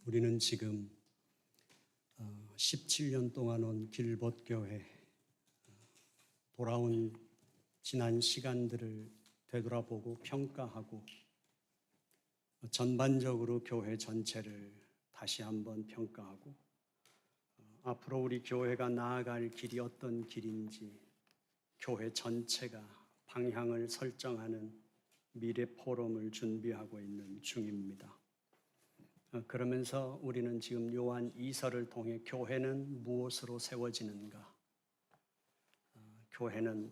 우리는 지금 17년 동안 온 길벗교회 돌아온 지난 시간들을 되돌아보고 평가하고 전반적으로 교회 전체를 다시 한번 평가하고 앞으로 우리 교회가 나아갈 길이 어떤 길인지 교회 전체가 방향을 설정하는 미래 포럼을 준비하고 있는 중입니다. 그러면서 우리는 지금 요한 2서를 통해 교회는 무엇으로 세워지는가? 교회는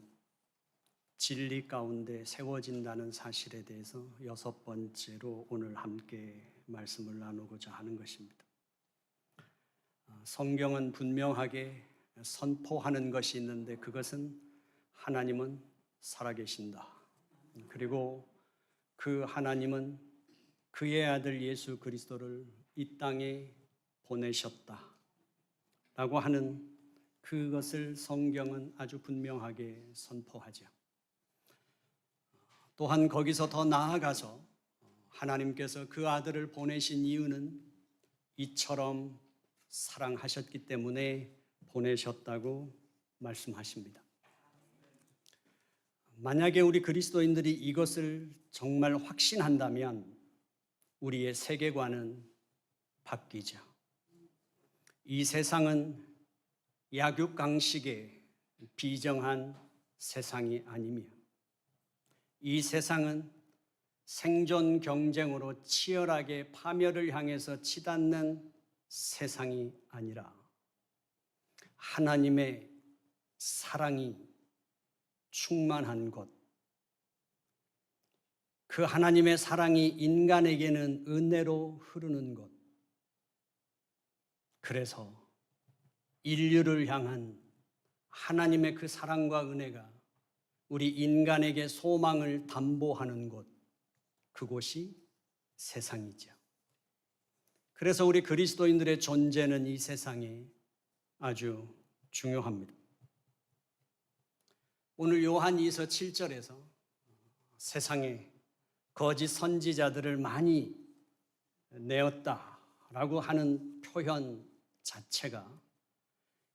진리 가운데 세워진다는 사실에 대해서 6번째로 오늘 함께 말씀을 나누고자 하는 것입니다. 성경은 분명하게 선포하는 것이 있는데 그것은 하나님은 살아계신다. 그리고 그 하나님은 그의 아들 예수 그리스도를 이 땅에 보내셨다 라고 하는 그것을 성경은 아주 분명하게 선포하죠. 또한 거기서 더 나아가서 하나님께서 그 아들을 보내신 이유는 이처럼 사랑하셨기 때문에 보내셨다고 말씀하십니다. 만약에 우리 그리스도인들이 이것을 정말 확신한다면 우리의 세계관은 바뀌죠. 이 세상은 약육강식의 비정한 세상이 아니며 이 세상은 생존 경쟁으로 치열하게 파멸을 향해서 치닫는 세상이 아니라 하나님의 사랑이 충만한 곳, 그 하나님의 사랑이 인간에게는 은혜로 흐르는 것, 그래서 인류를 향한 하나님의 그 사랑과 은혜가 우리 인간에게 소망을 담보하는 곳, 그곳이 세상이죠. 그래서 우리 그리스도인들의 존재는 이 세상에 아주 중요합니다. 오늘 요한 2서 7절에서 세상에 거짓 선지자들을 많이 내었다라고 하는 표현 자체가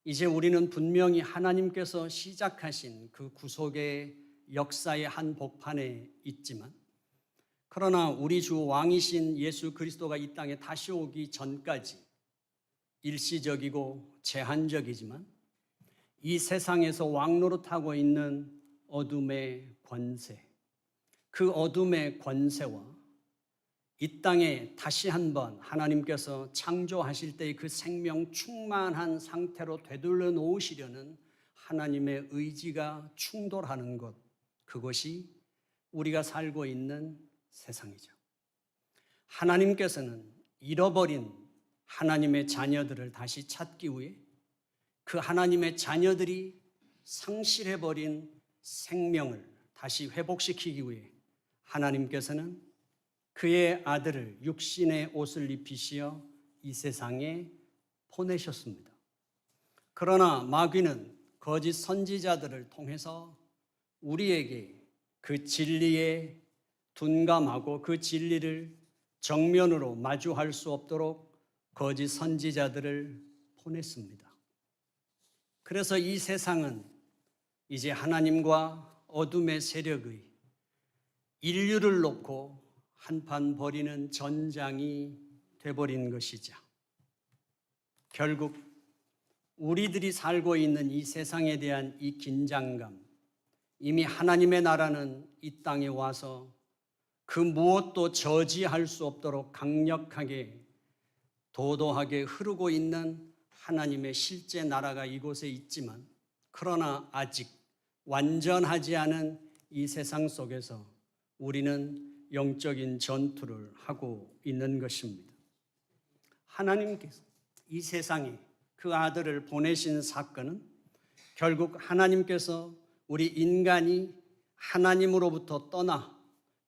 이제 우리는 분명히 하나님께서 시작하신 그 구속의 역사의 한 복판에 있지만 그러나 우리 주 왕이신 예수 그리스도가 이 땅에 다시 오기 전까지 일시적이고 제한적이지만 이 세상에서 왕노릇하고 있는 어둠의 권세, 그 어둠의 권세와 이 땅에 다시 한번 하나님께서 창조하실 때의 그 생명 충만한 상태로 되돌려 놓으시려는 하나님의 의지가 충돌하는 것, 그것이 우리가 살고 있는 세상이죠. 하나님께서는 잃어버린 하나님의 자녀들을 다시 찾기 위해 그 하나님의 자녀들이 상실해버린 생명을 다시 회복시키기 위해 하나님께서는 그의 아들을 육신의 옷을 입히시어 이 세상에 보내셨습니다. 그러나 마귀는 거짓 선지자들을 통해서 우리에게 그 진리에 둔감하고 그 진리를 정면으로 마주할 수 없도록 거짓 선지자들을 보냈습니다. 그래서 이 세상은 이제 하나님과 어둠의 세력의 인류를 놓고 한판 벌이는 전장이 돼버린 것이죠. 결국 우리들이 살고 있는 이 세상에 대한 이 긴장감, 이미 하나님의 나라는 이 땅에 와서 그 무엇도 저지할 수 없도록 강력하게 도도하게 흐르고 있는 하나님의 실제 나라가 이곳에 있지만 그러나 아직 완전하지 않은 이 세상 속에서 우리는 영적인 전투를 하고 있는 것입니다. 하나님께서 이 세상에 그 아들을 보내신 사건은 결국 하나님께서 우리 인간이 하나님으로부터 떠나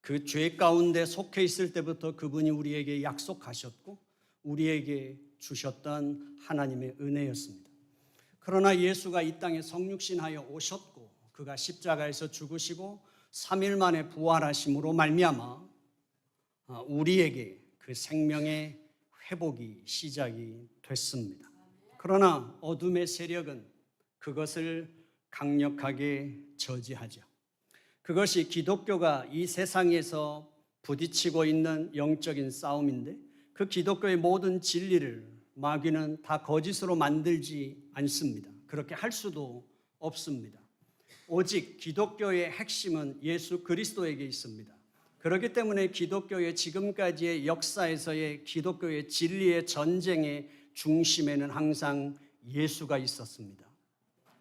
그 죄 가운데 속해 있을 때부터 그분이 우리에게 약속하셨고 우리에게 주셨던 하나님의 은혜였습니다. 그러나 예수가 이 땅에 성육신하여 오셨고 그가 십자가에서 죽으시고 3일 만에 부활하심으로 말미암아 우리에게 그 생명의 회복이 시작이 됐습니다. 그러나 어둠의 세력은 그것을 강력하게 저지하죠. 그것이 기독교가 이 세상에서 부딪히고 있는 영적인 싸움인데, 그 기독교의 모든 진리를 마귀는 다 거짓으로 만들지 않습니다. 그렇게 할 수도 없습니다. 오직 기독교의 핵심은 예수 그리스도에게 있습니다. 그렇기 때문에 기독교의 지금까지의 역사에서의 기독교의 진리의 전쟁의 중심에는 항상 예수가 있었습니다.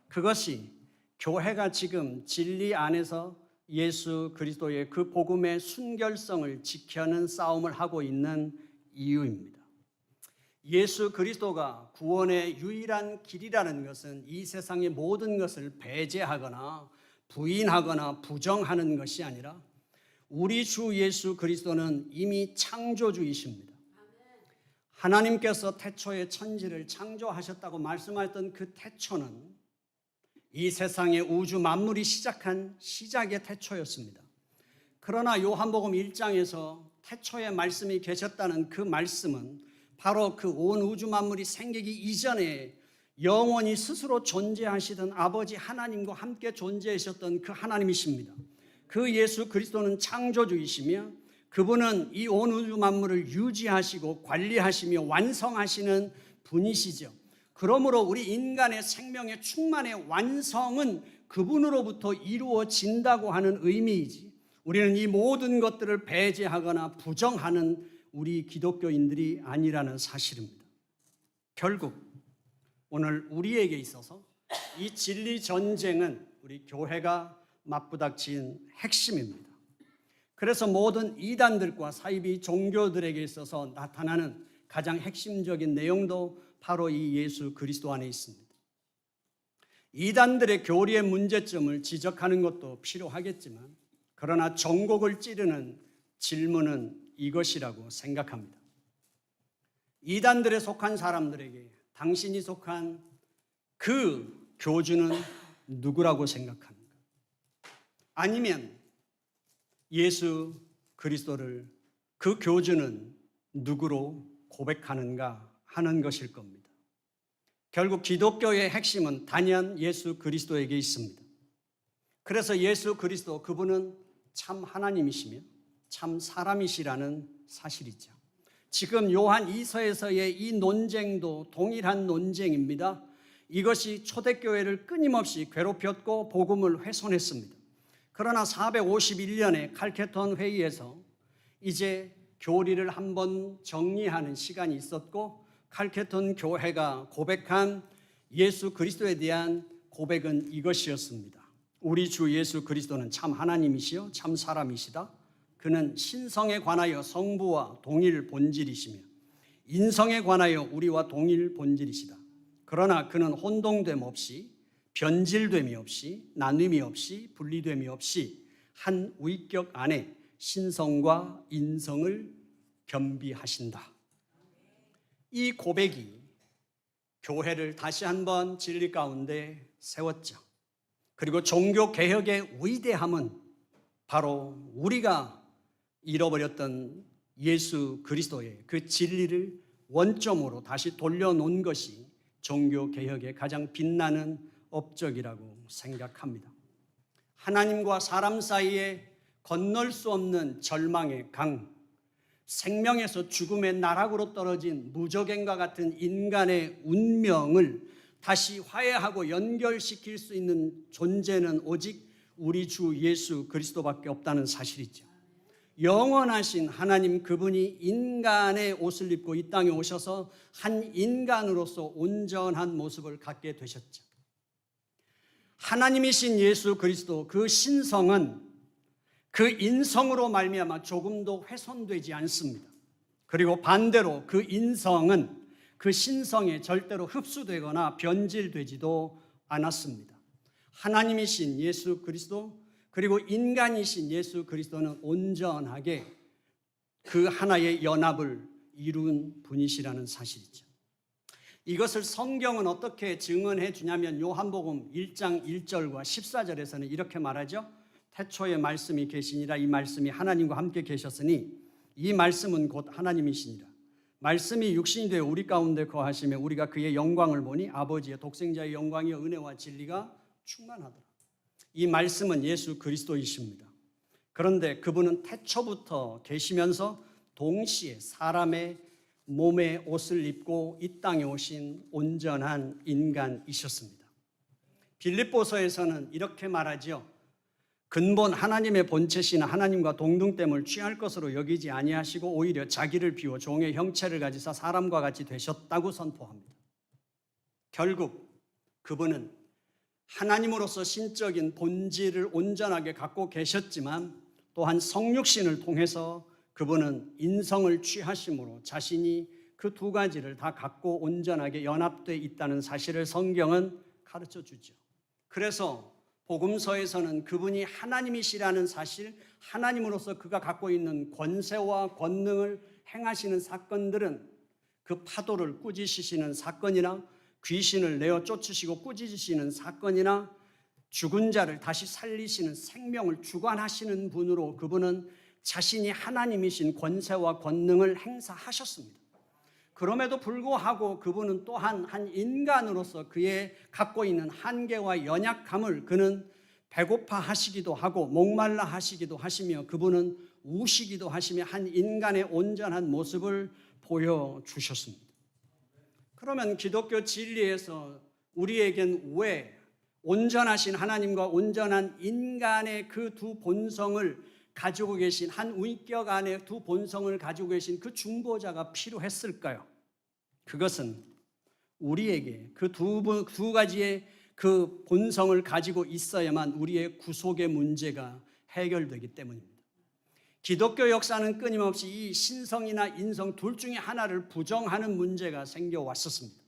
그것이 교회가 지금 진리 안에서 예수 그리스도의 그 복음의 순결성을 지켜는 싸움을 하고 있는 이유입니다. 예수 그리스도가 구원의 유일한 길이라는 것은 이 세상의 모든 것을 배제하거나 부인하거나 부정하는 것이 아니라, 우리 주 예수 그리스도는 이미 창조주이십니다. 하나님께서 태초에 천지를 창조하셨다고 말씀하셨던 그 태초는 이 세상의 우주 만물이 시작한 시작의 태초였습니다. 그러나 요한복음 1장에서 태초에 말씀이 계셨다는 그 말씀은 바로 그 온 우주 만물이 생기기 이전에 영원히 스스로 존재하시던 아버지 하나님과 함께 존재하셨던 그 하나님이십니다. 그 예수 그리스도는 창조주이시며 그분은 이 온 우주 만물을 유지하시고 관리하시며 완성하시는 분이시죠. 그러므로 우리 인간의 생명의 충만의 완성은 그분으로부터 이루어진다고 하는 의미이지, 우리는 이 모든 것들을 배제하거나 부정하는 우리 기독교인들이 아니라는 사실입니다. 결국 오늘 우리에게 있어서 이 진리 전쟁은 우리 교회가 맞부닥친 핵심입니다. 그래서 모든 이단들과 사이비 종교들에게 있어서 나타나는 가장 핵심적인 내용도 바로 이 예수 그리스도 안에 있습니다. 이단들의 교리의 문제점을 지적하는 것도 필요하겠지만, 그러나 전곡을 찌르는 질문은 이것이라고 생각합니다. 이단들에 속한 사람들에게 당신이 속한 그 교주는 누구라고 생각하는가? 아니면 예수 그리스도를 그 교주는 누구로 고백하는가 하는 것일 겁니다. 결국 기독교의 핵심은 단연 예수 그리스도에게 있습니다. 그래서 예수 그리스도, 그분은 참 하나님이시며 참 사람이시라는 사실이죠. 지금 요한 2서에서의 이 논쟁도 동일한 논쟁입니다. 이것이 초대교회를 끊임없이 괴롭혔고 복음을 훼손했습니다. 그러나 451년에 칼케톤 회의에서 이제 교리를 한번 정리하는 시간이 있었고, 칼케톤 교회가 고백한 예수 그리스도에 대한 고백은 이것이었습니다. 우리 주 예수 그리스도는 참 하나님이시요 참 사람이시다. 그는 신성에 관하여 성부와 동일 본질이시며 인성에 관하여 우리와 동일 본질이시다. 그러나 그는 혼동됨 없이, 변질됨이 없이, 나눔이 없이, 분리됨이 없이 한 위격 안에 신성과 인성을 겸비하신다. 이 고백이 교회를 다시 한번 진리 가운데 세웠죠. 그리고 종교 개혁의 위대함은 바로 우리가 잃어버렸던 예수 그리스도의 그 진리를 원점으로 다시 돌려놓은 것이 종교 개혁의 가장 빛나는 업적이라고 생각합니다. 하나님과 사람 사이에 건널 수 없는 절망의 강, 생명에서 죽음의 나락으로 떨어진 무적행과 같은 인간의 운명을 다시 화해하고 연결시킬 수 있는 존재는 오직 우리 주 예수 그리스도밖에 없다는 사실이죠. 영원하신 하나님, 그분이 인간의 옷을 입고 이 땅에 오셔서 한 인간으로서 온전한 모습을 갖게 되셨죠. 하나님이신 예수 그리스도, 그 신성은 그 인성으로 말미암아 조금도 훼손되지 않습니다. 그리고 반대로 그 인성은 그 신성에 절대로 흡수되거나 변질되지도 않았습니다. 하나님이신 예수 그리스도, 그리고 인간이신 예수 그리스도는 온전하게 그 하나의 연합을 이룬 분이시라는 사실이죠. 이것을 성경은 어떻게 증언해 주냐면 요한복음 1장 1절과 14절에서는 이렇게 말하죠. 태초에 말씀이 계시니라. 이 말씀이 하나님과 함께 계셨으니 이 말씀은 곧 하나님이시니라. 말씀이 육신이 되어 우리 가운데 거하시며 우리가 그의 영광을 보니 아버지의 독생자의 영광이여 은혜와 진리가 충만하더라. 이 말씀은 예수 그리스도이십니다. 그런데 그분은 태초부터 계시면서 동시에 사람의 몸의 옷을 입고 이 땅에 오신 온전한 인간이셨습니다. 빌립보서에서는 이렇게 말하죠. 근본 하나님의 본체신 하나님과 동등됨을 취할 것으로 여기지 아니하시고 오히려 자기를 비워 종의 형체를 가지사 사람과 같이 되셨다고 선포합니다. 결국 그분은 하나님으로서 신적인 본질을 온전하게 갖고 계셨지만 또한 성육신을 통해서 그분은 인성을 취하심으로 자신이 그 두 가지를 다 갖고 온전하게 연합되어 있다는 사실을 성경은 가르쳐 주죠. 그래서 복음서에서는 그분이 하나님이시라는 사실, 하나님으로서 그가 갖고 있는 권세와 권능을 행하시는 사건들은 그 파도를 꾸짖으시는 사건이나 귀신을 내어 쫓으시고 꾸짖으시는 사건이나 죽은 자를 다시 살리시는 생명을 주관하시는 분으로 그분은 자신이 하나님이신 권세와 권능을 행사하셨습니다. 그럼에도 불구하고 그분은 또한 한 인간으로서 그의 갖고 있는 한계와 연약함을 그는 배고파 하시기도 하고 목말라 하시기도 하시며 그분은 우시기도 하시며 한 인간의 온전한 모습을 보여주셨습니다. 그러면 기독교 진리에서 우리에겐 왜 온전하신 하나님과 온전한 인간의 그 두 본성을 가지고 계신 한 인격 안에 두 본성을 가지고 계신 그 중보자가 필요했을까요? 그것은 우리에게 그 두 가지의 그 본성을 가지고 있어야만 우리의 구속의 문제가 해결되기 때문입니다. 기독교 역사는 끊임없이 이 신성이나 인성 둘 중에 하나를 부정하는 문제가 생겨왔었습니다.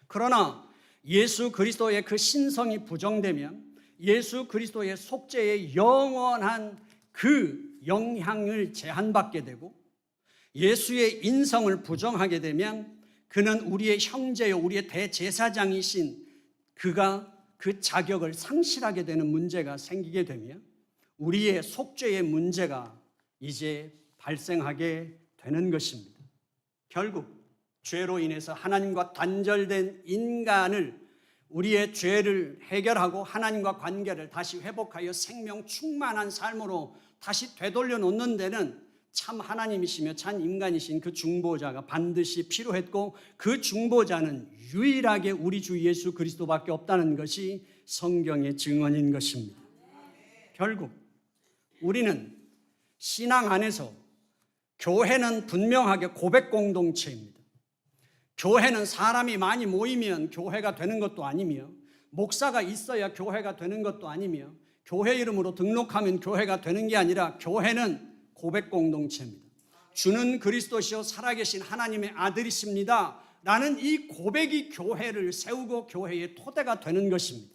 그러나 예수 그리스도의 그 신성이 부정되면 예수 그리스도의 속죄의 영원한 그 영향을 제한받게 되고 예수의 인성을 부정하게 되면 그는 우리의 형제요 우리의 대제사장이신 그가 그 자격을 상실하게 되는 문제가 생기게 되며 우리의 속죄의 문제가 이제 발생하게 되는 것입니다. 결국 죄로 인해서 하나님과 단절된 인간을 우리의 죄를 해결하고 하나님과 관계를 다시 회복하여 생명 충만한 삶으로 다시 되돌려 놓는 데는 참 하나님이시며 참 인간이신 그 중보자가 반드시 필요했고 그 중보자는 유일하게 우리 주 예수 그리스도밖에 없다는 것이 성경의 증언인 것입니다. 결국 우리는 신앙 안에서 교회는 분명하게 고백 공동체입니다. 교회는 사람이 많이 모이면 교회가 되는 것도 아니며 목사가 있어야 교회가 되는 것도 아니며 교회 이름으로 등록하면 교회가 되는 게 아니라 교회는 고백 공동체입니다. 주는 그리스도시요 살아계신 하나님의 아들이십니다 라는 이 고백이 교회를 세우고 교회의 토대가 되는 것입니다.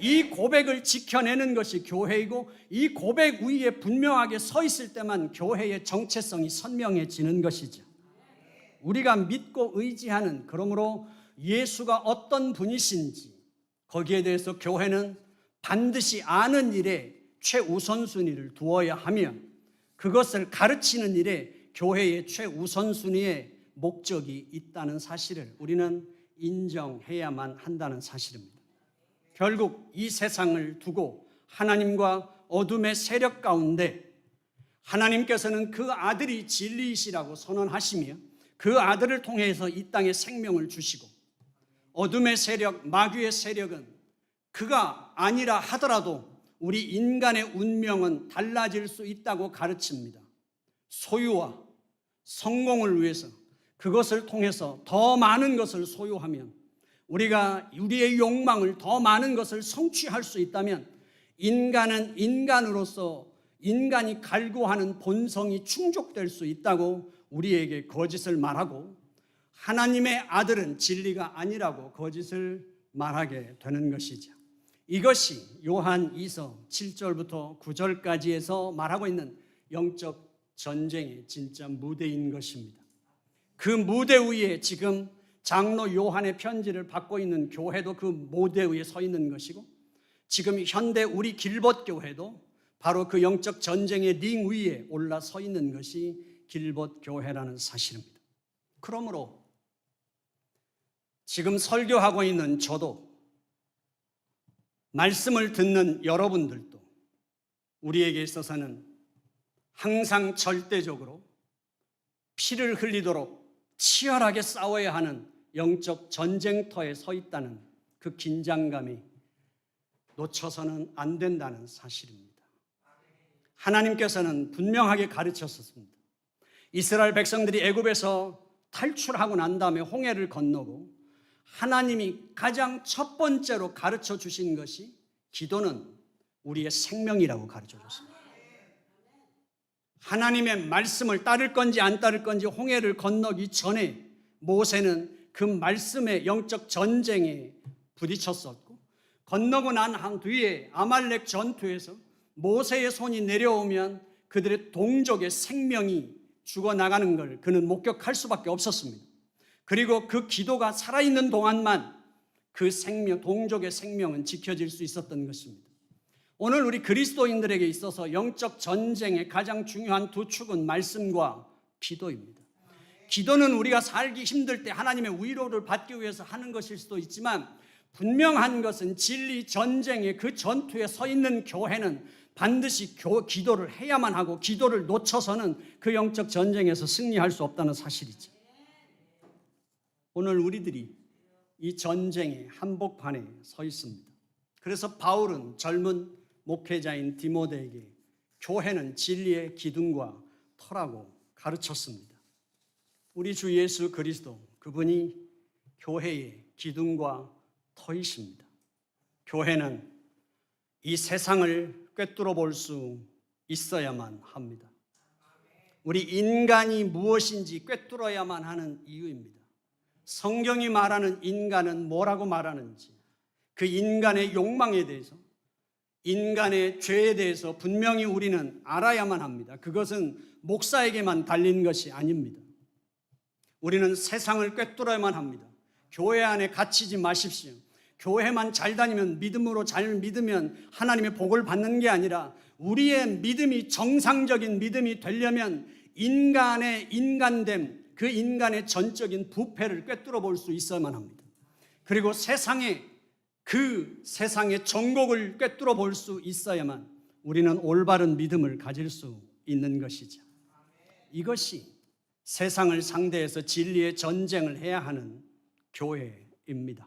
이 고백을 지켜내는 것이 교회이고 이 고백 위에 분명하게 서 있을 때만 교회의 정체성이 선명해지는 것이죠. 우리가 믿고 의지하는 그러므로 예수가 어떤 분이신지 거기에 대해서 교회는 반드시 아는 일에 최우선순위를 두어야 하며 그것을 가르치는 일에 교회의 최우선순위의 목적이 있다는 사실을 우리는 인정해야만 한다는 사실입니다. 결국 이 세상을 두고 하나님과 어둠의 세력 가운데 하나님께서는 그 아들이 진리이시라고 선언하시며 그 아들을 통해서 이 땅에 생명을 주시고 어둠의 세력, 마귀의 세력은 그가 아니라 하더라도 우리 인간의 운명은 달라질 수 있다고 가르칩니다. 소유와 성공을 위해서 그것을 통해서 더 많은 것을 소유하면 우리가 우리의 욕망을 더 많은 것을 성취할 수 있다면 인간은 인간으로서 인간이 갈구하는 본성이 충족될 수 있다고 우리에게 거짓을 말하고 하나님의 아들은 진리가 아니라고 거짓을 말하게 되는 것이죠. 이것이 요한 2서 7절부터 9절까지에서 말하고 있는 영적 전쟁의 진짜 무대인 것입니다. 그 무대 위에 지금 장로 요한의 편지를 받고 있는 교회도 그 무대 위에 서 있는 것이고 지금 현대 우리 길벗교회도 바로 그 영적 전쟁의 링 위에 올라서 있는 것이 길벗교회라는 사실입니다. 그러므로 지금 설교하고 있는 저도, 말씀을 듣는 여러분들도 우리에게 있어서는 항상 절대적으로 피를 흘리도록 치열하게 싸워야 하는 영적 전쟁터에 서 있다는 그 긴장감이 놓쳐서는 안 된다는 사실입니다. 하나님께서는 분명하게 가르쳤습니다. 이스라엘 백성들이 애굽에서 탈출하고 난 다음에 홍해를 건너고 하나님이 가장 첫 번째로 가르쳐 주신 것이 기도는 우리의 생명이라고 가르쳐 줬습니다. 하나님의 말씀을 따를 건지 안 따를 건지 홍해를 건너기 전에 모세는 그 말씀의 영적 전쟁에 부딪혔었고, 건너고 난 뒤에 아말렉 전투에서 모세의 손이 내려오면 그들의 동족의 생명이 죽어나가는 걸 그는 목격할 수밖에 없었습니다. 그리고 그 기도가 살아있는 동안만 그 생명, 동족의 생명은 지켜질 수 있었던 것입니다. 오늘 우리 그리스도인들에게 있어서 영적 전쟁의 가장 중요한 두 축은 말씀과 기도입니다. 기도는 우리가 살기 힘들 때 하나님의 위로를 받기 위해서 하는 것일 수도 있지만, 분명한 것은 진리 전쟁의 그 전투에 서 있는 교회는 반드시 기도를 해야만 하고, 기도를 놓쳐서는 그 영적 전쟁에서 승리할 수 없다는 사실이죠. 오늘 우리들이 이 전쟁의 한복판에 서 있습니다. 그래서 바울은 젊은 목회자인 디모데에게 교회는 진리의 기둥과 터라고 가르쳤습니다. 우리 주 예수 그리스도, 그분이 교회의 기둥과 터이십니다. 교회는 이 세상을 꿰뚫어 볼 수 있어야만 합니다. 우리 인간이 무엇인지 꿰뚫어야만 하는 이유입니다. 성경이 말하는 인간은 뭐라고 말하는지, 그 인간의 욕망에 대해서, 인간의 죄에 대해서 분명히 우리는 알아야만 합니다. 그것은 목사에게만 달린 것이 아닙니다. 우리는 세상을 꿰뚫어야만 합니다. 교회 안에 갇히지 마십시오. 교회만 잘 다니면, 믿음으로 잘 믿으면 하나님의 복을 받는 게 아니라, 우리의 믿음이 정상적인 믿음이 되려면 인간의 인간됨, 그 인간의 전적인 부패를 꿰뚫어 볼 수 있어야만 합니다. 그리고 그 세상의 정곡을 꿰뚫어 볼 수 있어야만 우리는 올바른 믿음을 가질 수 있는 것이죠. 이것이 세상을 상대해서 진리의 전쟁을 해야 하는 교회입니다.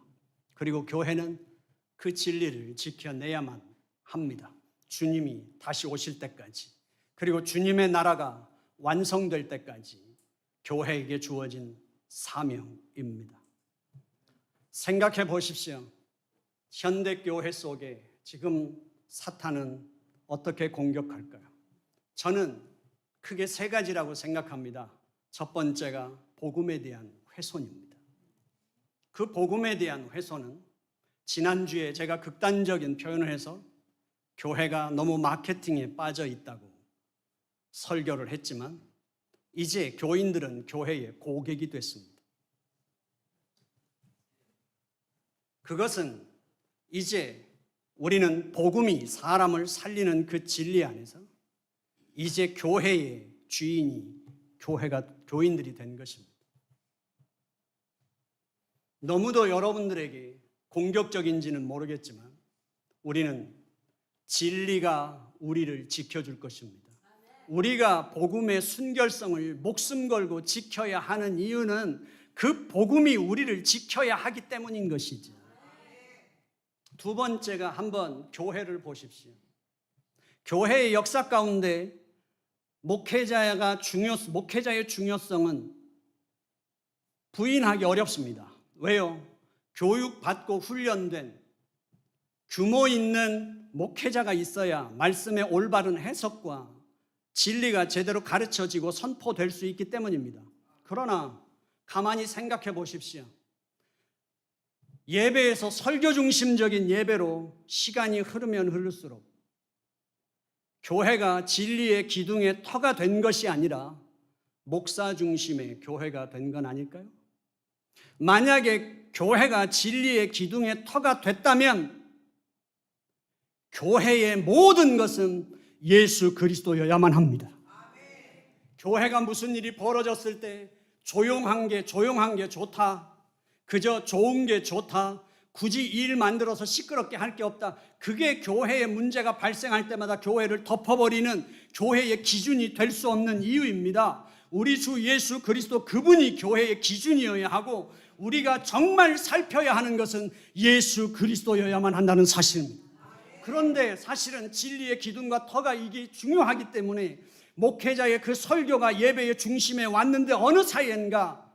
그리고 교회는 그 진리를 지켜내야만 합니다. 주님이 다시 오실 때까지, 그리고 주님의 나라가 완성될 때까지 교회에게 주어진 사명입니다. 생각해 보십시오. 현대교회 속에 지금 사탄은 어떻게 공격할까요? 저는 크게 세 가지라고 생각합니다. 첫 번째가 복음에 대한 훼손입니다. 그 복음에 대한 훼손은 지난주에 제가 극단적인 표현을 해서 교회가 너무 마케팅에 빠져 있다고 설교를 했지만, 이제 교인들은 교회의 고객이 됐습니다. 그것은 이제 우리는 복음이 사람을 살리는 그 진리 안에서 이제 교회의 주인이 교인들이 된 것입니다. 너무도 여러분들에게 공격적인지는 모르겠지만 우리는 진리가 우리를 지켜줄 것입니다. 우리가 복음의 순결성을 목숨 걸고 지켜야 하는 이유는 그 복음이 우리를 지켜야 하기 때문인 것이죠. 두 번째가, 한번 교회를 보십시오. 교회의 역사 가운데 목회자의 중요성은 부인하기 어렵습니다. 왜요? 교육받고 훈련된 규모 있는 목회자가 있어야 말씀의 올바른 해석과 진리가 제대로 가르쳐지고 선포될 수 있기 때문입니다. 그러나 가만히 생각해 보십시오. 예배에서 설교 중심적인 예배로 시간이 흐르면 흐를수록 교회가 진리의 기둥의 터가 된 것이 아니라 목사 중심의 교회가 된 건 아닐까요? 만약에 교회가 진리의 기둥의 터가 됐다면 교회의 모든 것은 예수 그리스도여야만 합니다. 교회가 무슨 일이 벌어졌을 때 조용한 게 좋다. 그저 좋은 게 좋다. 굳이 일 만들어서 시끄럽게 할 게 없다. 그게 교회의 문제가 발생할 때마다 교회를 덮어버리는 교회의 기준이 될 수 없는 이유입니다. 우리 주 예수 그리스도 그분이 교회의 기준이어야 하고 우리가 정말 살펴야 하는 것은 예수 그리스도여야만 한다는 사실입니다. 그런데 사실은 진리의 기둥과 터가 이게 중요하기 때문에 목회자의 그 설교가 예배의 중심에 왔는데 어느 사이엔가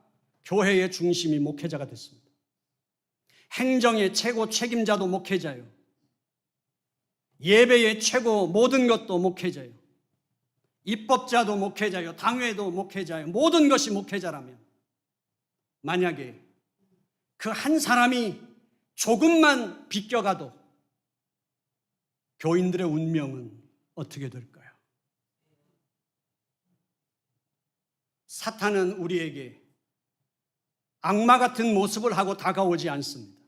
교회의 중심이 목회자가 됐습니다. 행정의 최고 책임자도 목회자예요. 예배의 최고 모든 것도 목회자예요. 입법자도 목회자예요. 당회도 목회자예요. 모든 것이 목회자라면 만약에 그 한 사람이 조금만 비껴가도 교인들의 운명은 어떻게 될까요? 사탄은 우리에게 악마 같은 모습을 하고 다가오지 않습니다.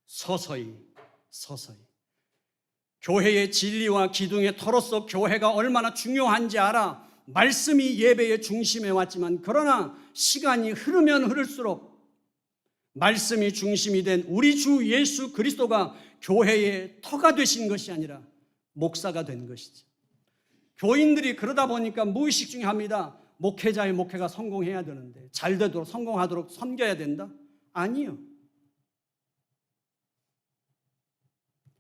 서서히 교회의 진리와 기둥의 터로서 교회가 얼마나 중요한지 알아 말씀이 예배의 중심에 왔지만 그러나 시간이 흐르면 흐를수록 말씀이 중심이 된 우리 주 예수 그리스도가 교회의 터가 되신 것이 아니라 목사가 된 것이죠. 교인들이 그러다 보니까 무의식 중에 합니다. 목회자의 목회가 성공해야 되는데 잘 되도록 성공하도록 섬겨야 된다? 아니요.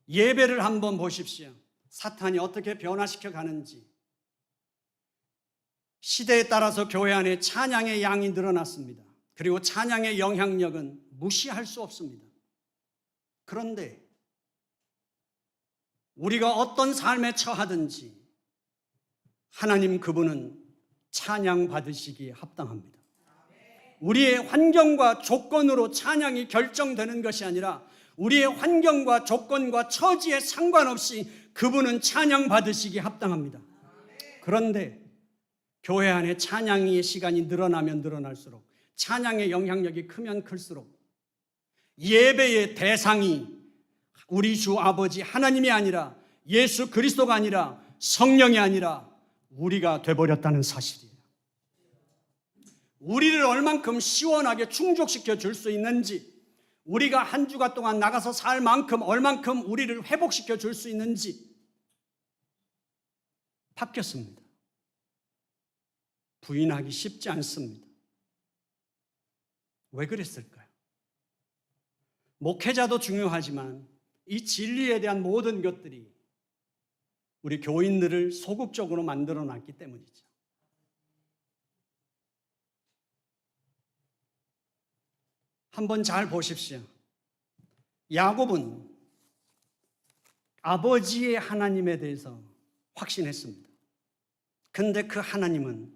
예배를 한번 보십시오. 사탄이 어떻게 변화시켜 가는지. 시대에 따라서 교회 안에 찬양의 양이 늘어났습니다. 그리고 찬양의 영향력은 무시할 수 없습니다. 그런데 우리가 어떤 삶에 처하든지 하나님 그분은 찬양 받으시기에 합당합니다. 우리의 환경과 조건으로 찬양이 결정되는 것이 아니라 우리의 환경과 조건과 처지에 상관없이 그분은 찬양 받으시기에 합당합니다. 그런데 교회 안에 찬양의 시간이 늘어나면 늘어날수록 찬양의 영향력이 크면 클수록 예배의 대상이 우리 주 아버지 하나님이 아니라 예수 그리스도가 아니라 성령이 아니라 우리가 돼버렸다는 사실이에요. 우리를 얼만큼 시원하게 충족시켜 줄 수 있는지, 우리가 한 주간 동안 나가서 살 만큼 얼만큼 우리를 회복시켜 줄 수 있는지 바뀌었습니다. 부인하기 쉽지 않습니다. 왜 그랬을까요? 목회자도 중요하지만 이 진리에 대한 모든 것들이 우리 교인들을 소극적으로 만들어 놨기 때문이죠. 한번 잘 보십시오. 야곱은 아버지의 하나님에 대해서 확신했습니다. 근데 그 하나님은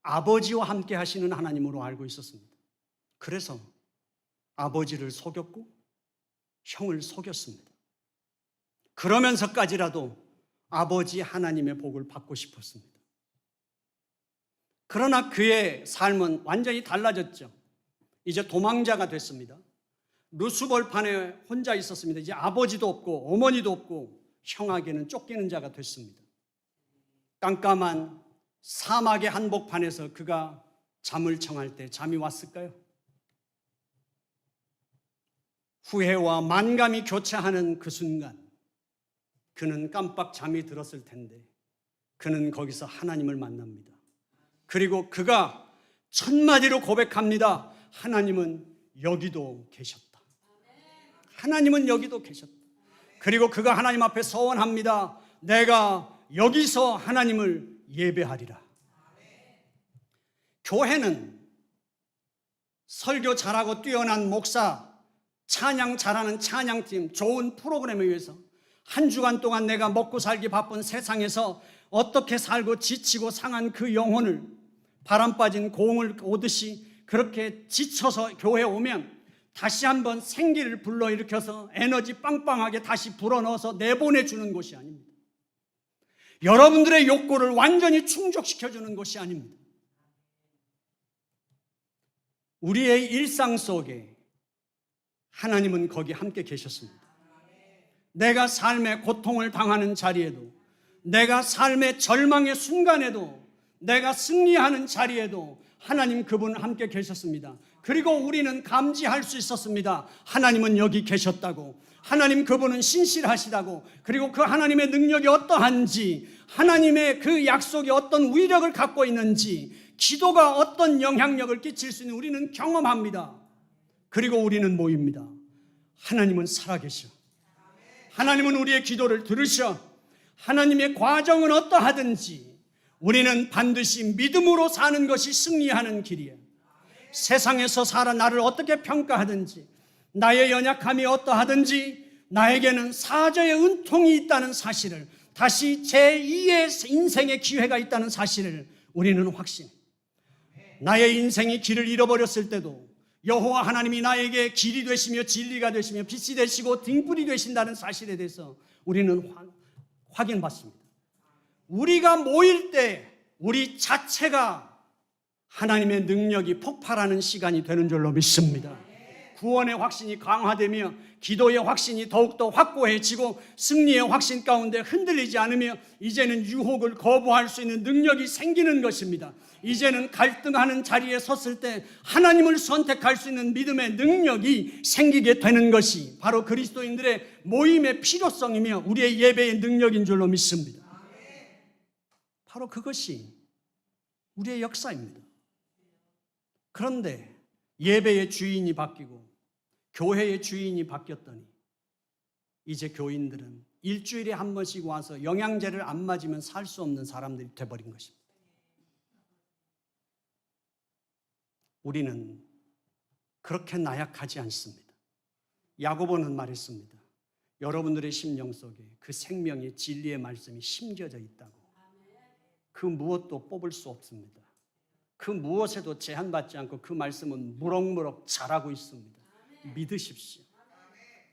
아버지와 함께 하시는 하나님으로 알고 있었습니다. 그래서 아버지를 속였고 형을 속였습니다. 그러면서까지라도 아버지 하나님의 복을 받고 싶었습니다. 그러나 그의 삶은 완전히 달라졌죠. 이제 도망자가 됐습니다. 루스벌판에 혼자 있었습니다. 이제 아버지도 없고 어머니도 없고 형에게는 쫓기는 자가 됐습니다. 깜깜한 사막의 한복판에서 그가 잠을 청할 때 잠이 왔을까요? 후회와 만감이 교차하는 그 순간 그는 깜빡 잠이 들었을 텐데 그는 거기서 하나님을 만납니다. 그리고 그가 첫마디로 고백합니다. 하나님은 여기도 계셨다. 하나님은 여기도 계셨다. 그리고 그가 하나님 앞에 서원합니다. 내가 여기서 하나님을 예배하리라. 교회는 설교 잘하고 뛰어난 목사, 찬양 잘하는 찬양팀, 좋은 프로그램에 의해서 한 주간 동안 내가 먹고 살기 바쁜 세상에서 어떻게 살고 지치고 상한 그 영혼을 바람 빠진 공을 오듯이 그렇게 지쳐서 교회에 오면 다시 한번 생기를 불러일으켜서 에너지 빵빵하게 다시 불어넣어서 내보내주는 곳이 아닙니다. 여러분들의 욕구를 완전히 충족시켜주는 곳이 아닙니다. 우리의 일상 속에 하나님은 거기 함께 계셨습니다. 내가 삶의 고통을 당하는 자리에도, 내가 삶의 절망의 순간에도, 내가 승리하는 자리에도 하나님 그분 함께 계셨습니다. 그리고 우리는 감지할 수 있었습니다. 하나님은 여기 계셨다고, 하나님 그분은 신실하시다고, 그리고 그 하나님의 능력이 어떠한지, 하나님의 그 약속이 어떤 위력을 갖고 있는지, 기도가 어떤 영향력을 끼칠 수 있는 우리는 경험합니다. 그리고 우리는 모입니다. 하나님은 살아계셔. 하나님은 우리의 기도를 들으셔. 하나님의 과정은 어떠하든지 우리는 반드시 믿음으로 사는 것이 승리하는 길이에요. 세상에서 살아 나를 어떻게 평가하든지, 나의 연약함이 어떠하든지 나에게는 사저의 은통이 있다는 사실을, 다시 제2의 인생의 기회가 있다는 사실을 우리는 확신해. 나의 인생이 길을 잃어버렸을 때도 여호와 하나님이 나에게 길이 되시며 진리가 되시며 빛이 되시고 등불이 되신다는 사실에 대해서 우리는 확인받습니다. 우리가 모일 때 우리 자체가 하나님의 능력이 폭발하는 시간이 되는 줄로 믿습니다. 구원의 확신이 강화되며 기도의 확신이 더욱더 확고해지고 승리의 확신 가운데 흔들리지 않으며 이제는 유혹을 거부할 수 있는 능력이 생기는 것입니다. 이제는 갈등하는 자리에 섰을 때 하나님을 선택할 수 있는 믿음의 능력이 생기게 되는 것이 바로 그리스도인들의 모임의 필요성이며 우리의 예배의 능력인 줄로 믿습니다. 바로 그것이 우리의 역사입니다. 그런데 예배의 주인이 바뀌고 교회의 주인이 바뀌었더니 이제 교인들은 일주일에 한 번씩 와서 영양제를 안 맞으면 살 수 없는 사람들이 돼버린 것입니다. 우리는 그렇게 나약하지 않습니다. 야고보는 말했습니다. 여러분들의 심령 속에 그 생명의 진리의 말씀이 심겨져 있다고. 그 무엇도 뽑을 수 없습니다. 그 무엇에도 제한받지 않고 그 말씀은 무럭무럭 자라고 있습니다. 믿으십시오.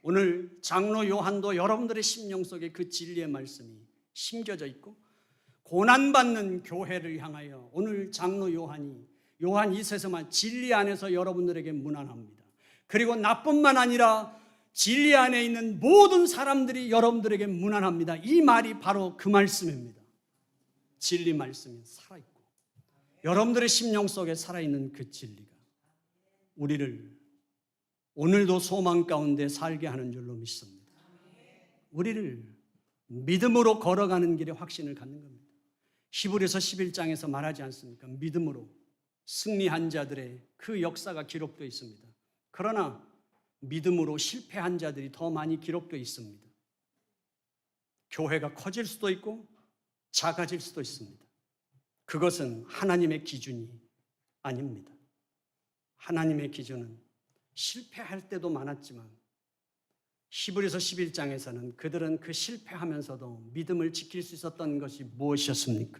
오늘 장로 요한도 여러분들의 심령 속에 그 진리의 말씀이 심겨져 있고, 고난받는 교회를 향하여 오늘 장로 요한 2세서만 진리 안에서 여러분들에게 문안합니다. 그리고 나뿐만 아니라 진리 안에 있는 모든 사람들이 여러분들에게 문안합니다. 이 말이 바로 그 말씀입니다. 진리 말씀이 살아있고 여러분들의 심령 속에 살아있는 그 진리가 우리를 오늘도 소망 가운데 살게 하는 줄로 믿습니다. 우리를 믿음으로 걸어가는 길에 확신을 갖는 겁니다. 히브리서 11장에서 말하지 않습니까? 믿음으로 승리한 자들의 그 역사가 기록되어 있습니다. 그러나 믿음으로 실패한 자들이 더 많이 기록되어 있습니다. 교회가 커질 수도 있고 작아질 수도 있습니다. 그것은 하나님의 기준이 아닙니다. 하나님의 기준은 실패할 때도 많았지만 히브리서 11장에서는 그들은 그 실패하면서도 믿음을 지킬 수 있었던 것이 무엇이었습니까?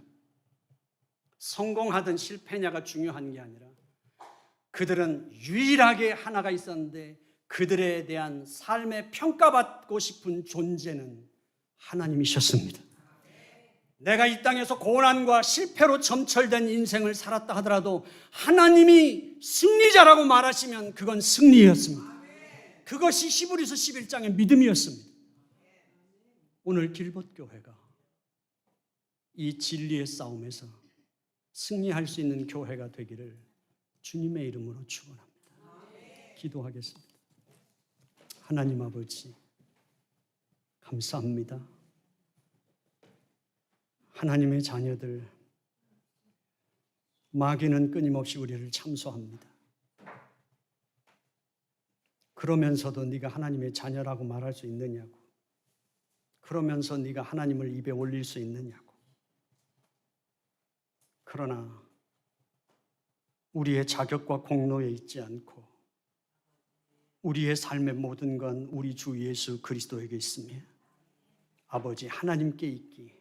성공하든 실패냐가 중요한 게 아니라 그들은 유일하게 하나가 있었는데 그들에 대한 삶의 평가받고 싶은 존재는 하나님이셨습니다. 내가 이 땅에서 고난과 실패로 점철된 인생을 살았다 하더라도 하나님이 승리자라고 말하시면 그건 승리였습니다. 그것이 히브리서 11장의 믿음이었습니다. 오늘 길봇교회가 이 진리의 싸움에서 승리할 수 있는 교회가 되기를 주님의 이름으로 축원합니다. 기도하겠습니다. 하나님 아버지, 감사합니다. 하나님의 자녀들, 마귀는 끊임없이 우리를 참소합니다. 그러면서도 네가 하나님의 자녀라고 말할 수 있느냐고, 그러면서 네가 하나님을 입에 올릴 수 있느냐고. 그러나 우리의 자격과 공로에 있지 않고 우리의 삶의 모든 건 우리 주 예수 그리스도에게 있으며 아버지 하나님께 있기,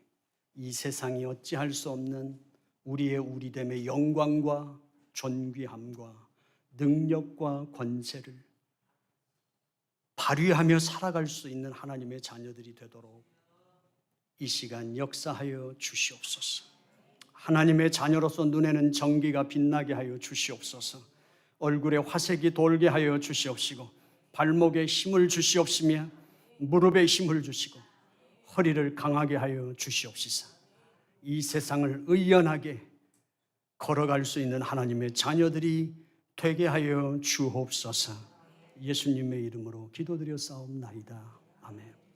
이 세상이 어찌할 수 없는 우리의 우리됨의 영광과 존귀함과 능력과 권세를 발휘하며 살아갈 수 있는 하나님의 자녀들이 되도록 이 시간 역사하여 주시옵소서. 하나님의 자녀로서 눈에는 정기가 빛나게 하여 주시옵소서. 얼굴에 화색이 돌게 하여 주시옵시고 발목에 힘을 주시옵시며 무릎에 힘을 주시고 허리를 강하게 하여 주시옵시사. 이 세상을 의연하게 걸어갈 수 있는 하나님의 자녀들이 되게 하여 주옵소서. 예수님의 이름으로 기도드려 싸움나이다. 아멘.